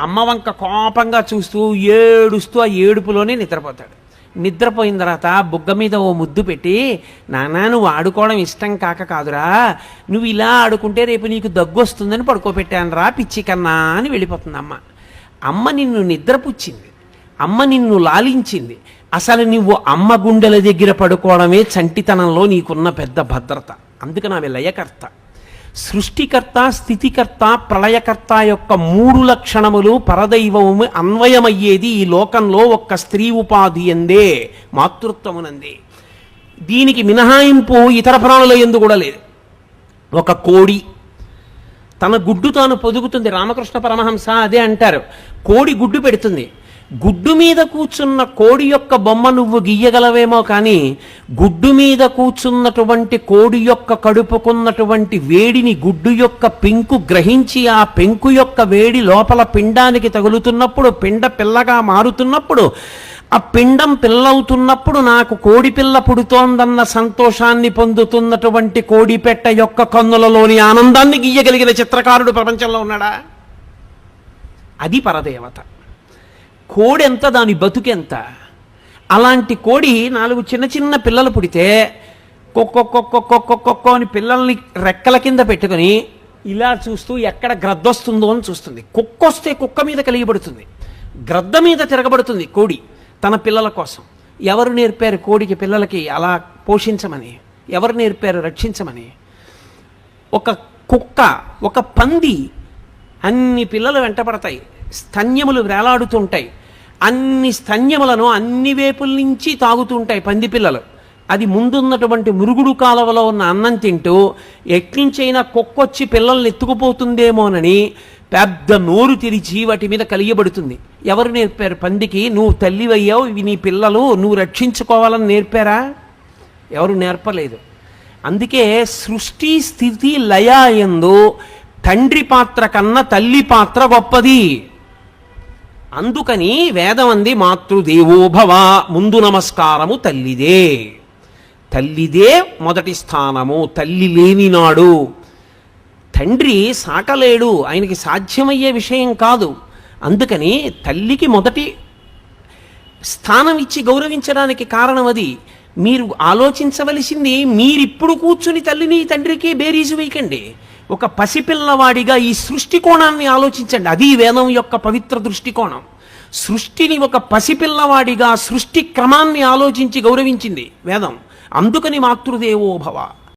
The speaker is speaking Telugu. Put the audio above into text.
అమ్మ వంక కోపంగా చూస్తూ ఏడుస్తూ ఆ ఏడుపులోనే నిద్రపోతాడు. నిద్రపోయిన తర్వాత బుగ్గ మీద ఓ ముద్దు పెట్టి, నాన్న నువ్వు ఆడుకోవడం ఇష్టం కాదురా, నువ్వు ఇలా ఆడుకుంటే రేపు నీకు దగ్గు వస్తుందని పడుకోబెట్టాను రా పిచ్చి కన్నా అని వెళ్ళిపోతుంది అమ్మ. అమ్మ నిన్ను నిద్రపుచ్చింది, అమ్మ నిన్ను లాలించింది. అసలు నువ్వు అమ్మ గుండెల దగ్గర పడుకోవడమే చంటితనంలో నీకున్న పెద్ద భద్రత. అందుకని ఆమె లయకర్త, సృష్టికర్త, స్థితికర్త, ప్రళయకర్త యొక్క మూడు లక్షణములు పరదైవము అన్వయమయ్యేది ఈ లోకంలో ఒక్క స్త్రీ ఉపాధి ఎందే, మాతృత్వమునందే. దీనికి మినహాయింపు ఇతర ప్రాణుల యందు కూడా లేదు. ఒక కోడి తన గుడ్డు తాను పొదుగుతుంది. రామకృష్ణ పరమహంస అదే అంటారు, కోడి గుడ్డు పెడుతుంది. గుడ్డు మీద కూర్చున్న కోడి యొక్క బొమ్మ నువ్వు గీయగలవేమో కానీ గుడ్డు మీద కూర్చున్నటువంటి కోడి యొక్క కడుపుకున్నటువంటి వేడిని గుడ్డు యొక్క పెంకు గ్రహించి ఆ పెంకు యొక్క వేడి లోపల పిండానికి తగులుతున్నప్పుడు, పిండ పిల్లగా మారుతున్నప్పుడు, ఆ పిండం పిల్లవుతున్నప్పుడు నాకు కోడి పిల్ల పుడుతోందన్న సంతోషాన్ని పొందుతున్నటువంటి కోడిపెట్ట యొక్క కన్నులలోని ఆనందాన్ని గీయగలిగిన చిత్రకారుడు ప్రపంచంలో ఉన్నాడా? అది పరదేవత. కోడి ఎంత, దాని బతుకెంత. అలాంటి కోడి 4 చిన్న చిన్న పిల్లలు పుడితే కొక్కొక్కొక్కొక్కొక్కొక్కో అని పిల్లల్ని రెక్కల కింద పెట్టుకొని ఇలా చూస్తూ ఎక్కడ గ్రద్దొస్తుందో అని చూస్తుంది. కుక్కొస్తే కుక్క మీద కలిగిపడుతుంది, గ్రద్ద మీద తిరగబడుతుంది కోడి తన పిల్లల కోసం. ఎవరు నేర్పారు కోడికి పిల్లలకి అలా పోషించమని? ఎవరు నేర్పారు రక్షించమని? ఒక కుక్క, ఒక పంది అన్ని పిల్లలు వెంటపడతాయి, స్తన్యములు వేలాడుతుంటాయి. అన్ని స్తన్యములను అన్ని వేపుల నుంచి తాగుతుంటాయి పంది పిల్లలు. అది ముందున్నటువంటి మురుగుడు కాలువలో ఉన్న అన్నం తింటూ ఎట్నుంచైనా కుక్కొచ్చి పిల్లల్ని ఎత్తుకుపోతుందేమోనని పెద్ద నోరు తెరిచి వాటి మీద కలియబడుతుంది. ఎవరు నేర్పారు పందికి? నువ్వు తల్లివయ్యావు, ఇవి నీ పిల్లలు, నువ్వు రక్షించుకోవాలని నేర్పారా? ఎవరు నేర్పలేదు. అందుకే సృష్టి స్థితి లయ యందు తండ్రి పాత్ర కన్నా తల్లి పాత్ర గొప్పది. అందుకని వేదం అంది మాతృదేవోభవ, ముందు నమస్కారము తల్లిదే. తల్లిదే మొదటి స్థానము. తల్లి లేనినాడు తండ్రి సాకలేడు, ఆయనకి సాధ్యమయ్యే విషయం కాదు. అందుకని తల్లికి మొదటి స్థానం ఇచ్చి గౌరవించడానికి కారణం అది. మీరు ఆలోచించవలసింది, మీరిప్పుడు కూర్చుని తల్లిని తండ్రికి బేరీజు వేయకండి. ఒక పసిపిల్లవాడిగా ఈ సృష్టి కోణాన్ని ఆలోచించండి. అది వేదం యొక్క పవిత్ర దృష్టికోణం. సృష్టిని ఒక పసిపిల్లవాడిగా సృష్టి క్రమాన్ని ఆలోచించి గౌరవించింది వేదం. అందుకని మాతృదేవోభవ.